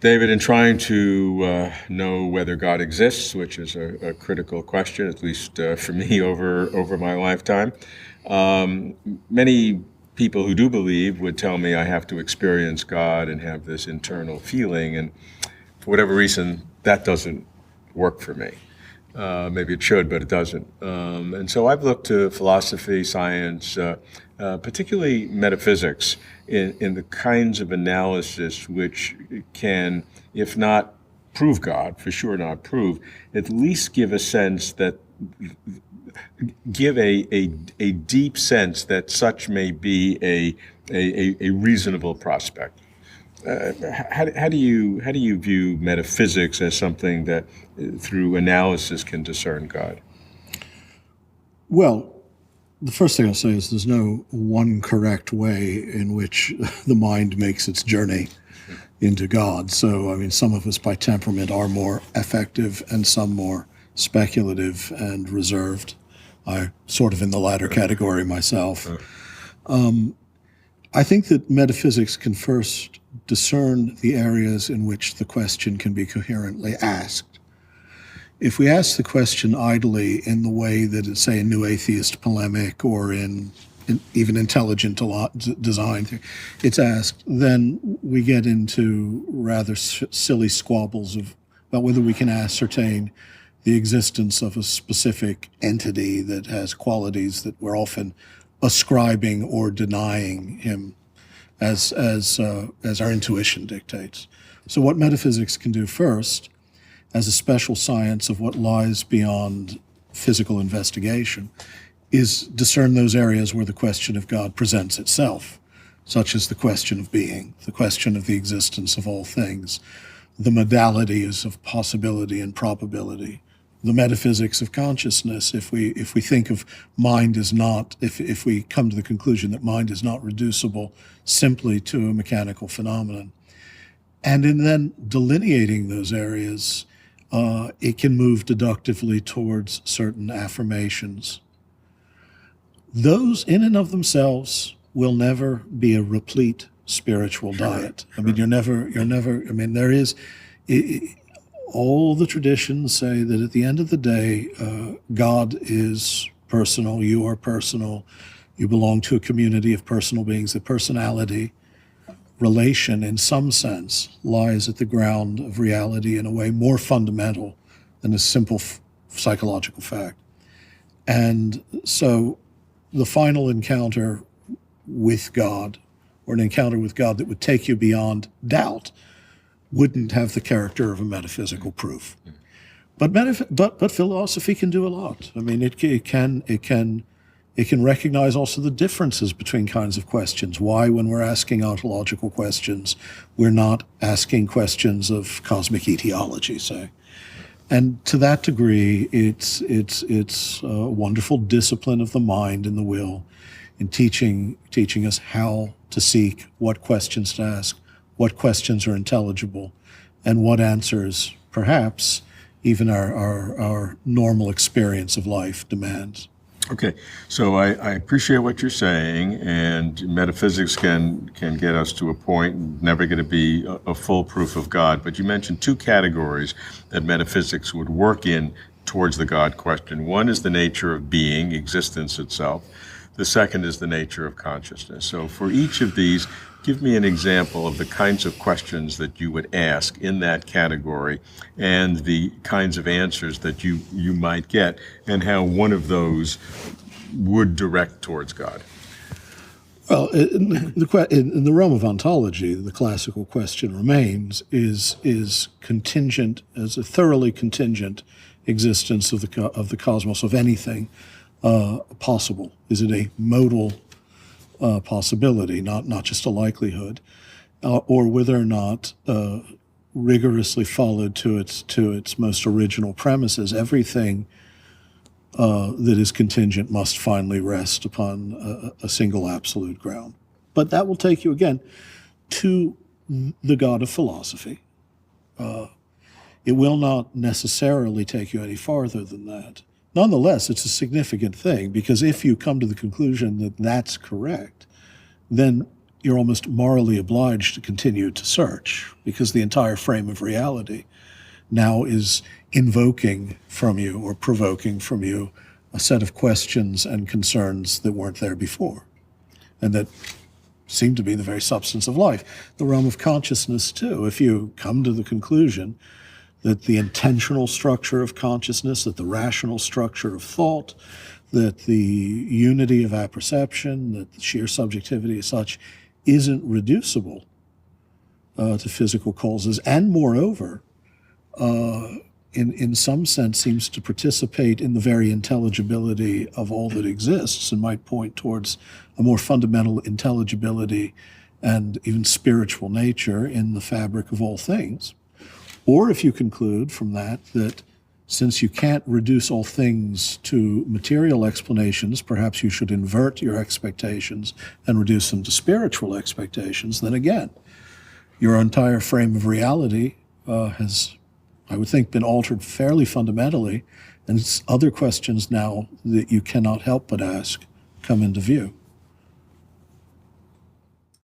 David, in trying to know whether God exists, which is a critical question, at least for me over my lifetime, um, many people who do believe would tell me I have to experience God and have this internal feeling, and for whatever reason, that doesn't work for me. Maybe it should, but it doesn't. And so I've looked to philosophy, science, particularly metaphysics, in the kinds of analysis which can, if not prove God, for sure not prove, at least give a sense that, give a deep sense that such may be a reasonable prospect. How do you view metaphysics as something that, through analysis, can discern God? Well, the first thing I'll say is there's no one correct way in which the mind makes its journey into God. So, I mean, some of us by temperament are more effective and some more speculative and reserved. I'm sort of in the latter category myself. I think that metaphysics can first discern the areas in which the question can be coherently asked. If we ask the question idly in the way that it's, say, a new atheist polemic or in even intelligent design, it's asked, then we get into rather silly squabbles about whether we can ascertain the existence of a specific entity that has qualities that we're often ascribing or denying him as our intuition dictates. So what metaphysics can do first, as a special science of what lies beyond physical investigation, is discern those areas where the question of God presents itself, such as the question of being, the question of the existence of all things, the modalities of possibility and probability, the metaphysics of consciousness. If we think of mind as not, if we come to the conclusion that mind is not reducible simply to a mechanical phenomenon, and in then delineating those areas, it can move deductively towards certain affirmations. Those in and of themselves will never be a replete spiritual diet. I mean, you're never, I mean, there is, all the traditions say that at the end of the day, God is personal, you are personal, you belong to a community of personal beings. The personality relation, in some sense, lies at the ground of reality in a way more fundamental than a simple psychological fact. And so the final encounter with God, or an encounter with God that would take you beyond doubt, wouldn't have the character of a metaphysical proof. But philosophy can do a lot. I mean, it can recognize also the differences between kinds of questions. Why, when we're asking ontological questions, we're not asking questions of cosmic etiology, say. And to that degree, it's a wonderful discipline of the mind and the will in teaching us how to seek, what questions to ask, what questions are intelligible, and what answers, perhaps, even our normal experience of life demands. Okay, so I appreciate what you're saying, and metaphysics can get us to a point, never going to be a full proof of God, but you mentioned two categories that metaphysics would work in towards the God question. One is the nature of being, existence itself. The second is the nature of consciousness. So for each of these, give me an example of the kinds of questions that you would ask in that category and the kinds of answers that you might get, and how one of those would direct towards God. Well, in the realm of ontology, the classical question remains, is contingent, as a thoroughly contingent existence of the cosmos, of anything possible? Is it a modal possibility, not just a likelihood, or whether or not, rigorously followed to its most original premises, everything that is contingent must finally rest upon a single absolute ground. But that will take you again to the God of philosophy. It will not necessarily take you any farther than that. Nonetheless, it's a significant thing, because if you come to the conclusion that that's correct, then you're almost morally obliged to continue to search, because the entire frame of reality now is invoking from you or provoking from you a set of questions and concerns that weren't there before, and that seem to be the very substance of life. The realm of consciousness, too. If you come to the conclusion that the intentional structure of consciousness, that the rational structure of thought, that the unity of apperception, that the sheer subjectivity as such isn't reducible to physical causes, and moreover, in some sense seems to participate in the very intelligibility of all that exists, and might point towards a more fundamental intelligibility and even spiritual nature in the fabric of all things. Or if you conclude from that since you can't reduce all things to material explanations, perhaps you should invert your expectations and reduce them to spiritual expectations, then again, your entire frame of reality has, I would think, been altered fairly fundamentally, and other questions now that you cannot help but ask come into view.